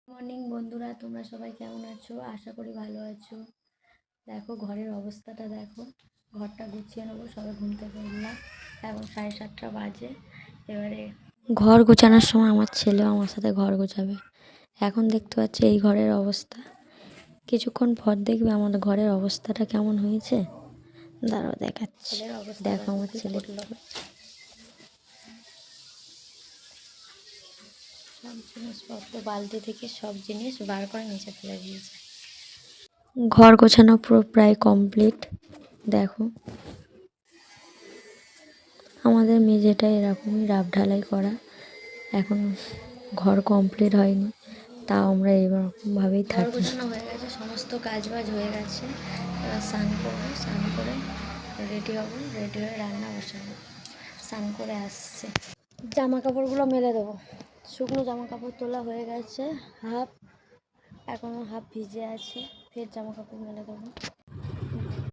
Morning বন্ধুরা, তোমরা সবাই কেমন আছো? আশা করি ভালো আছো। দেখো ঘরের অবস্থাটা দেখো। ঘরটা গুছিয়ে নেবো, সবাই ঘুম থেকে উঠলাম। এখন 7:30 বাজে। এবারে ঘর গোছানোর সময় আমার ছেলেও আমার সাথে ঘর গোছাবে। এখন দেখতে পাচ্ছি এই ঘরের অবস্থা। কিছুক্ষণ পর দেখবে আমাদের ঘরের অবস্থাটা কেমন হয়েছে। দাঁড়াও দেখাচ্ছি। দেখো আমার ছেলে সব জিনিসপত্র বালতি থেকে সব জিনিস বার করে নিচে ফেলে দিয়েছে। ঘর গোছানো পুরো প্রায় কমপ্লিট। দেখো আমাদের মেঝেটা এরকমই রাফ ঢালাই করা, এখন ঘর কমপ্লিট হয়নি, তাও আমরা এরকমভাবেই থাকি। ঘর গোছানো হয়ে গেছে, সমস্ত কাজবাজ হয়ে গেছে। এবার স্নান করবো, স্নান করে রেডি হবো, রেডি হয়ে রান্না বসাবো। স্নান করে আসছে, জামা কাপড়গুলো মেলে দেবো। শুকনো জামা কাপড় তোলা হয়ে গেছে হাফ, এখনও হাফ ভিজে আছে। ফের জামা কাপড় মেলে দেবো।